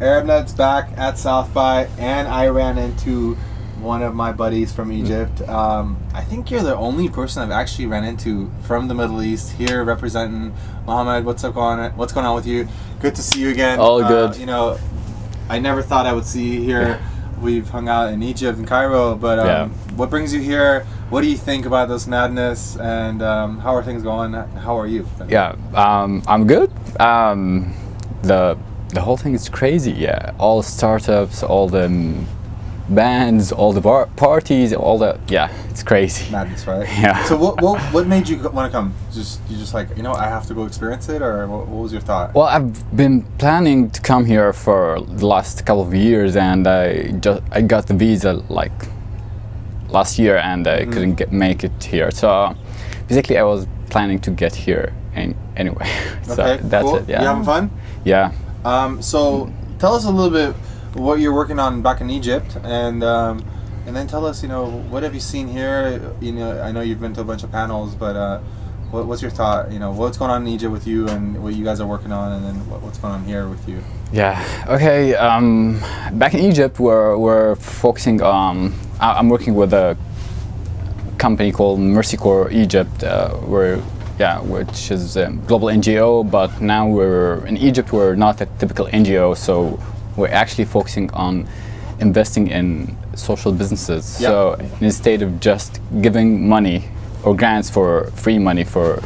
ArabNet's back at South by, and I ran into one of my buddies from Egypt. I think you're the only person I've actually ran into from the Middle East here representing. Mohammed, what's going on with you? Good to see you again. All good. You know, I never thought I would see you here. Yeah. We've hung out in Egypt and Cairo, but what brings you here? What do you think about this madness? And how are things going? How are you? Yeah, I'm good. The whole thing is crazy. Yeah, all startups, all the bands, all the parties, all the it's crazy. Madness, right? Yeah. So what made you want to come? You just like, you know, I have to go experience it, or what was your thought? Well, I've been planning to come here for the last couple of years, and I got the visa like last year, and I couldn't make it here. So basically, I was planning to get here anyway. So okay, that's cool. it. Yeah. You having fun? Yeah. So tell us a little bit what you're working on back in Egypt, and then tell us, you know, what have you seen here? You know, I know you've been to a bunch of panels, but what's your thought? You know, what's going on in Egypt with you, and what you guys are working on, and then what's going on here with you? Yeah. Okay. Back in Egypt, we're focusing on. I'm working with a company called Mercy Corps Egypt, which is a global NGO. But now we're in Egypt. We're not a typical NGO, so we're actually focusing on investing in social businesses. Yep. So instead of just giving money or grants for free money for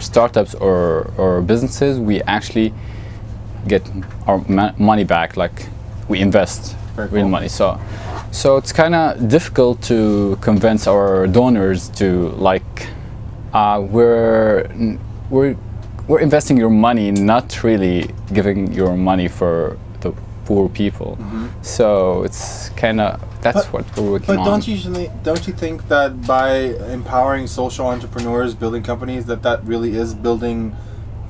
startups or businesses, we actually get our money back. Like we invest real money. So it's kind of difficult to convince our donors to like we're investing your money, not really giving your money for the poor people. So it's kind of what we're working on. But don't you think that by empowering social entrepreneurs, building companies, that really is building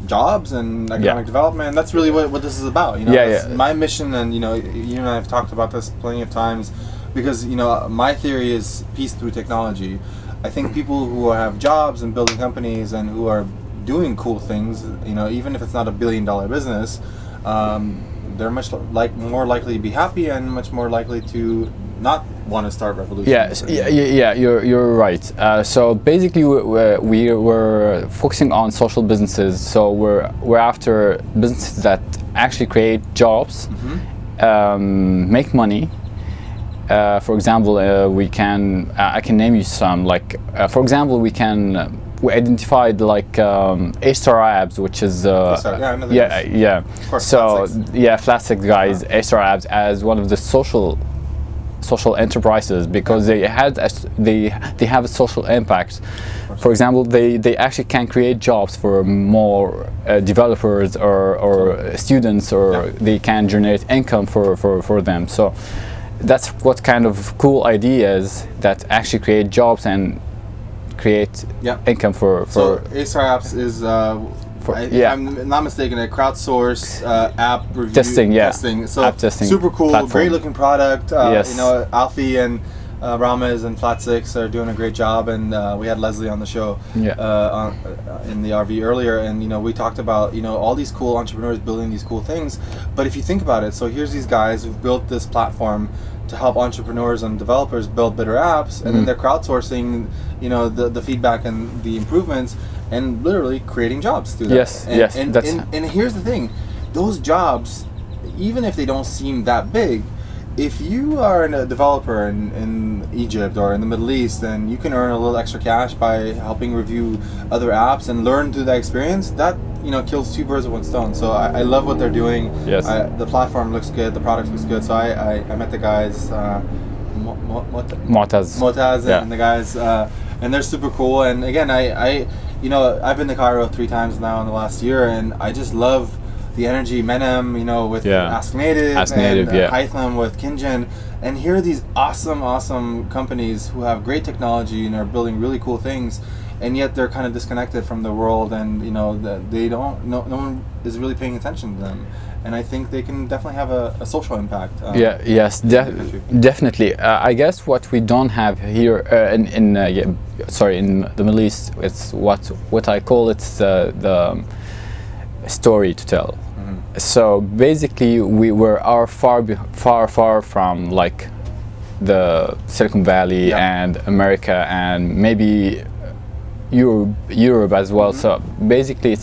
jobs and economic development? That's really what this is about. You know, my mission, and you know, you and I have talked about this plenty of times, because you know, my theory is peace through technology. I think people who have jobs and building companies and who are doing cool things, you know, even if it's not $1 billion business, they're much more likely to be happy and much more likely to not want to start revolutions. Yeah, you're right. So basically, we're focusing on social businesses. So we're after businesses that actually create jobs, make money. For example, I can name you some. Like for example, we identified like A-Star Abs, which is Flatstick guys, A-Star Abs as one of the social enterprises, because they have a social impact. For example, they actually can create jobs for more developers or students, or they can generate income for them. So that's what kind of cool ideas that actually create jobs and create income for. So A-Star Apps is, if I'm not mistaken, a crowdsource app review testing. So app testing, super cool, platform. Great looking product. Yes. You know, Alfie and Ramez and Flat6 are doing a great job, and we had Leslie on the show in the RV earlier, and you know, we talked about, you know, all these cool entrepreneurs building these cool things. But if you think about it, so here's these guys who've built this platform to help entrepreneurs and developers build better apps, and then they're crowdsourcing, you know, the feedback and the improvements, and literally creating jobs through that. And here's the thing, those jobs, even if they don't seem that big, if you are a developer in Egypt or in the Middle East, then you can earn a little extra cash by helping review other apps and learn through that experience. That, you know, kills two birds with one stone. So I love what they're doing. Yes. The platform looks good. The product looks good. So I met the guys, Motaz and the guys, and they're super cool. And again, you know, I've been to Cairo 3 times now in the last year, and I just love the energy. Menem, you know, with Ask Native, and Python with Kinjan, and here are these awesome companies who have great technology and are building really cool things, and yet they're kind of disconnected from the world, and you know, they don't. No one is really paying attention to them, and I think they can definitely have a social impact. Definitely. I guess what we don't have here in the Middle East, it's what I call the story to tell. So basically, we were far from like the Silicon Valley and America and maybe Europe as well. So basically,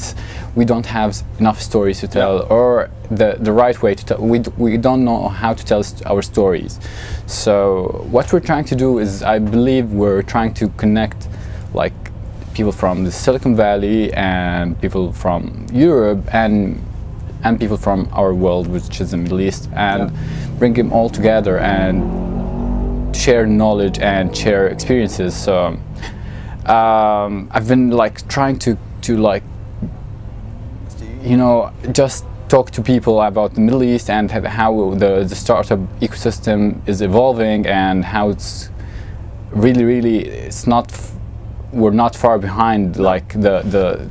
we don't have enough stories to tell, or the right way to tell. We don't know how to tell our stories. So what we're trying to do is, I believe, we're trying to connect like people from the Silicon Valley and people from Europe and people from our world, which is the Middle East, and bring them all together and share knowledge and share experiences. So I've been like trying to like, you know, just talk to people about the Middle East and how the startup ecosystem is evolving, and how it's really it's not, we're not far behind like the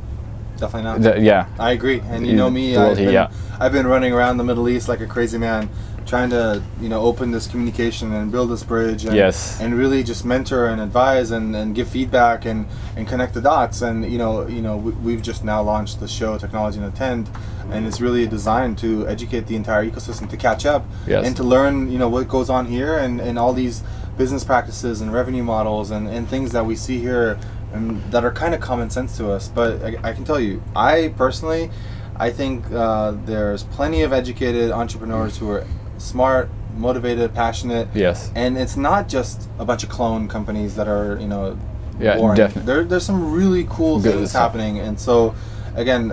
definitely not. I agree. And you know me, I've been running around the Middle East like a crazy man, trying to, you know, open this communication and build this bridge, and, and really just mentor and advise and give feedback and connect the dots. And you know we've just now launched the show Technology and Attend, and it's really designed to educate the entire ecosystem to catch up and to learn, you know, what goes on here and all these business practices and revenue models and things that we see here and that are kind of common sense to us. But I can tell you, I personally, I think there's plenty of educated entrepreneurs who are smart, motivated, passionate. And it's not just a bunch of clone companies that are, you know, boring. Definitely. There's some really cool things happening. And so, again,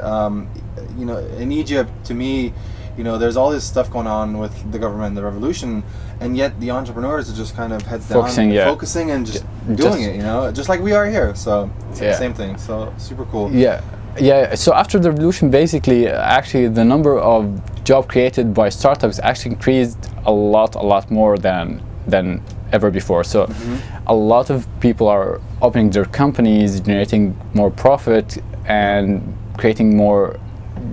you know, in Egypt, to me, you know, there's all this stuff going on with the government, the revolution, and yet the entrepreneurs are just kind of heads down, focusing and just doing it, you know, just like we are here. So it's the same thing. So super cool. So after the revolution, basically, actually, the number of jobs created by startups actually increased a lot more than ever before. So a lot of people are opening their companies, generating more profit and creating more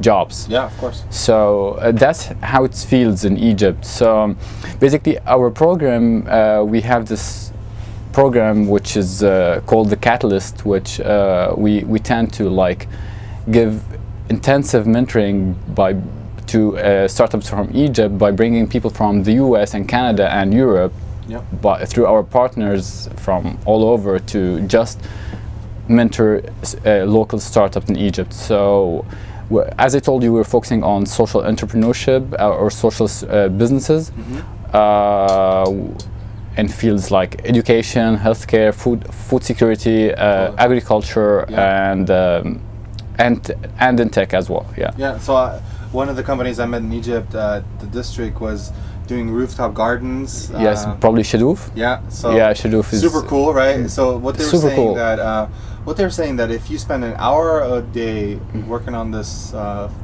jobs. Of course. So that's how it feels in Egypt. So basically, our program, we have this program which is called the Catalyst, which we tend to like give intensive mentoring to startups from Egypt by bringing people from the US and Canada and Europe, but through our partners from all over, to just mentor local startups in Egypt. So as I told you, we're focusing on social entrepreneurship or social businesses in fields like education, healthcare, food security, agriculture, and in tech as well. So one of the companies I met in Egypt, the district, was doing rooftop gardens. Probably Shadouf. So Shadouf is super cool, right? So what they were saying that that if you spend an hour a day working on this garden,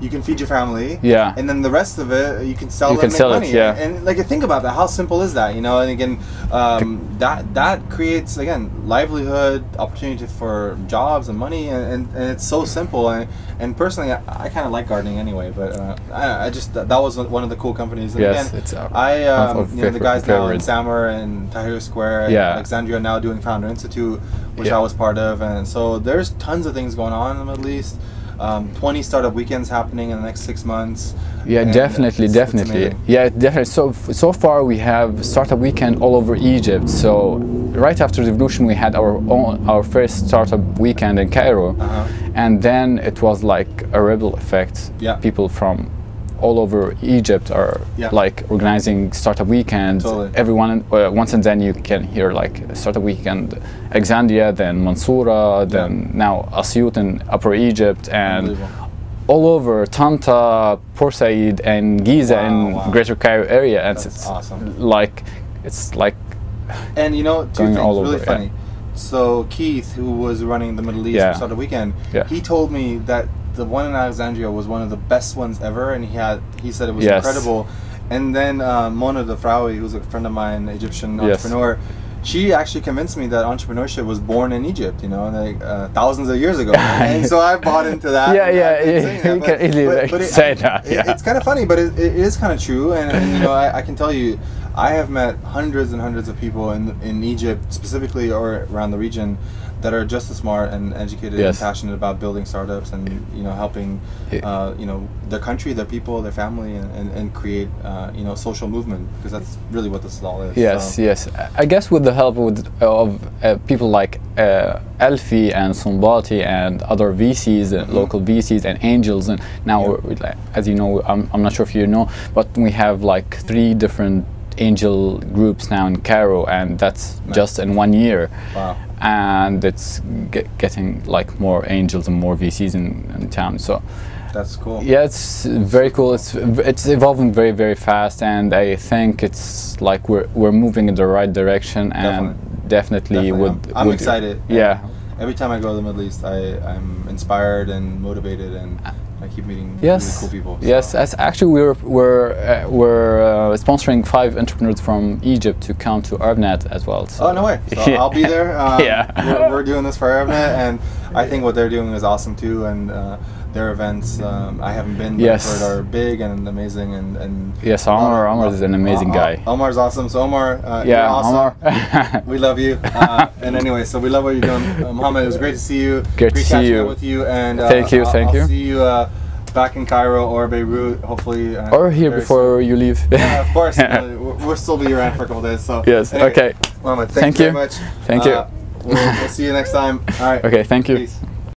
you can feed your family, and then the rest of it you can sell and make money. And like, think about that, how simple is that, you know? And again, that creates, again, livelihood, opportunity for jobs and money, and it's so simple. And personally, I kind of like gardening anyway, but I just, that was one of the cool companies. And again, it's you know, the guys now in Samar and Tahrir Square and Alexandria now doing Founder Institute, which I was part of. And so there's tons of things going on in the Middle East. 20 startup weekends happening in the next 6 months. Definitely. So far we have startup weekend all over Egypt. So right after the revolution, we had our first startup weekend in Cairo, and then it was like a ripple effect. People from all over Egypt are like organizing startup weekends. Everyone, once and then you can hear like startup weekend Alexandria, then Mansour, then now Asyut in Upper Egypt, and all over Tanta, Port Said, and Giza in Greater Cairo area. And it's awesome. It's like, and you know, two things really funny. So Keith, who was running the Middle East for startup weekend, he told me that the one in Alexandria was one of the best ones ever, and he said it was incredible. And then Mona Dafraoui, who's a friend of mine, Egyptian entrepreneur, she actually convinced me that entrepreneurship was born in Egypt, you know, like thousands of years ago. And so I bought into that. You can easily say that. It's kind of funny, but it is kind of true. And you know, I can tell you, I have met hundreds and hundreds of people in Egypt specifically, or around the region, that are just as smart and educated Yes. and passionate about building startups and helping their country, their people, their family, and create social movement, because that's really what this all is. Yes, so. yes. I guess with the help of people like Elfi and Sumbati and other VCs, local VCs and angels, and now, as you know, I'm not sure if you know, but we have like 3 different angel groups now in Cairo, and that's just in 1 year. Wow. And it's getting like more angels and more VCs in town. So that's cool. Yeah, it's very cool. It's evolving very, very fast, and I think it's like we're moving in the right direction, and definitely. I'm excited. Yeah. Every time I go to the Middle East, I'm inspired and motivated, and I keep meeting really cool people. So. Yes, actually we're sponsoring 5 entrepreneurs from Egypt to come to ArabNet as well. So. Oh, no way! So I'll be there. Yeah, we're doing this for ArabNet, and I think what they're doing is awesome too. And their events, I haven't been, but I've heard are big and amazing. And yes, Omar is an amazing guy. Omar's awesome. So Omar, yeah, you're awesome. Omar. We love you. And anyway, so we love what you're doing, Mohammed. It was great to see you. Great to see you. With you. And thank you. I'll see you back in Cairo or Beirut, hopefully. Or here before you leave. Yeah, of course. We'll still be around for a couple days. So yes. Anyway, okay. Mohammed, thank you very much. Thank you. We'll see you next time. All right. Okay. Thank you. Peace.